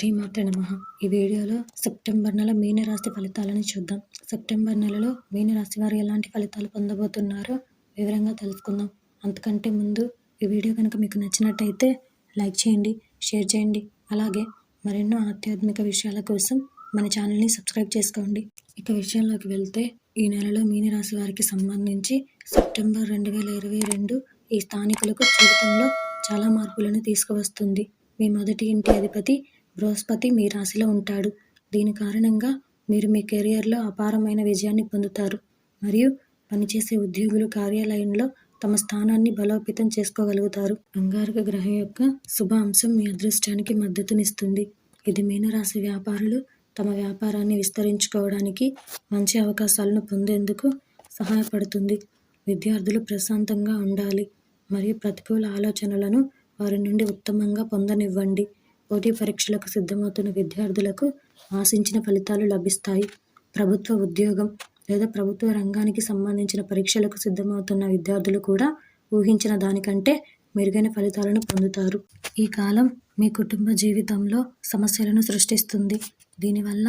శ్రీమాత్రే నమః. ఈ వీడియోలో సెప్టెంబర్ నెల మీనరాశి ఫలితాలను చూద్దాం. సెప్టెంబర్ నెలలో మీనరాశి వారు ఎలాంటి ఫలితాలు పొందబోతున్నారో వివరంగా తెలుసుకుందాం. అంతకంటే ముందు ఈ వీడియో కనుక మీకు నచ్చినట్టయితే లైక్ చేయండి, షేర్ చేయండి. అలాగే మరెన్నో ఆధ్యాత్మిక విషయాల కోసం మన ఛానల్ని సబ్స్క్రైబ్ చేసుకోండి. ఇక విషయంలోకి వెళ్తే ఈ నెలలో మీనరాశి వారికి సంబంధించి సెప్టెంబర్ 2022 ఈ స్థానికులకు జీవితంలో చాలా మార్పులను తీసుకువస్తుంది. మీ మొదటి ఇంటి అధిపతి బృహస్పతి మీ రాశిలో ఉంటాడు. దీని కారణంగా మీరు మీ కెరియర్లో అపారమైన విజయాన్ని పొందుతారు మరియు పనిచేసే ఉద్యోగులు కార్యాలయంలో తమ స్థానాన్ని బలోపేతం చేసుకోగలుగుతారు. అంగారక గ్రహం యొక్క శుభ అంశం మీ అదృష్టానికి మద్దతునిస్తుంది. ఇది మీనరాశి వ్యాపారులు తమ వ్యాపారాన్ని విస్తరించుకోవడానికి మంచి అవకాశాలను పొందేందుకు సహాయపడుతుంది. విద్యార్థులు ప్రశాంతంగా ఉండాలి మరియు ప్రతికూల ఆలోచనలను వారి నుండి ఉత్తమంగా పొందనివ్వండి. పోటీ పరీక్షలకు సిద్ధమవుతున్న విద్యార్థులకు ఆశించిన ఫలితాలు లభిస్తాయి. ప్రభుత్వ ఉద్యోగం లేదా ప్రభుత్వ రంగానికి సంబంధించిన పరీక్షలకు సిద్ధమవుతున్న విద్యార్థులు కూడా ఊహించిన దానికంటే మెరుగైన ఫలితాలను పొందుతారు. ఈ కాలం మీ కుటుంబ జీవితంలో సమస్యలను సృష్టిస్తుంది. దీనివల్ల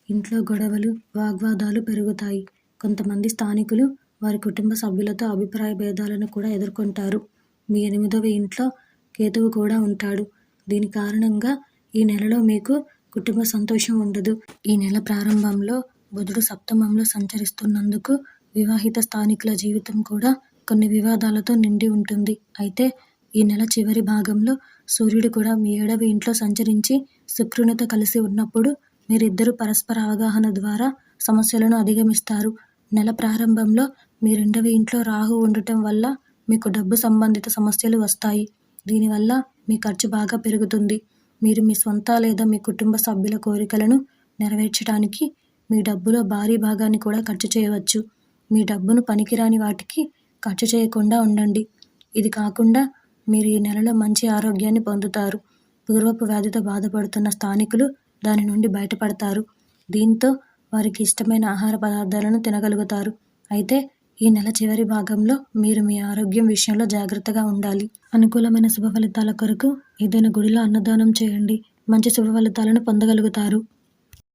ఇంట్లో గొడవలు, వాగ్వాదాలు పెరుగుతాయి. కొంతమంది స్థానికులు వారి కుటుంబ సభ్యులతో అభిప్రాయ భేదాలను కూడా ఎదుర్కొంటారు. మీ 8వ ఇంట్లో కేతువు కూడా ఉంటాడు. దీని కారణంగా ఈ నెలలో మీకు కుటుంబ సంతోషం ఉండదు. ఈ నెల ప్రారంభంలో బుధుడు సప్తమంలో సంచరిస్తున్నందుకు వివాహిత స్థానికుల జీవితం కూడా కొన్ని వివాదాలతో నిండి ఉంటుంది. అయితే ఈ నెల చివరి భాగంలో సూర్యుడు కూడా మీ 7వ ఇంట్లో సంచరించి శుక్రునితో కలిసి ఉన్నప్పుడు మీరిద్దరూ పరస్పర అవగాహన ద్వారా సమస్యలను అధిగమిస్తారు. నెల ప్రారంభంలో మీ 2వ ఇంట్లో రాహు ఉండటం వల్ల మీకు డబ్బు సంబంధిత సమస్యలు వస్తాయి. దీనివల్ల మీ ఖర్చు బాగా పెరుగుతుంది. మీరు మీ సొంత లేదా మీ కుటుంబ సభ్యుల కోరికలను నెరవేర్చడానికి మీ డబ్బులో భారీ భాగాన్ని కూడా ఖర్చు చేయవచ్చు. మీ డబ్బును పనికిరాని వాటికి ఖర్చు చేయకుండా ఉండండి. ఇది కాకుండా మీరు ఈ నెలలో మంచి ఆరోగ్యాన్ని పొందుతారు. పూర్వపు వ్యాధితో బాధపడుతున్న స్థానికులు దాని నుండి బయటపడతారు. దీంతో వారికి ఇష్టమైన ఆహార పదార్థాలను తినగలుగుతారు. అయితే ఈ నెల చివరి భాగంలో మీరు మీ ఆరోగ్యం విషయంలో జాగ్రత్తగా ఉండాలి. అనుకూలమైన శుభ ఫలితాల కొరకు ఏదైనా గుడిలో అన్నదానం చేయండి. మంచి శుభ ఫలితాలను పొందగలుగుతారు.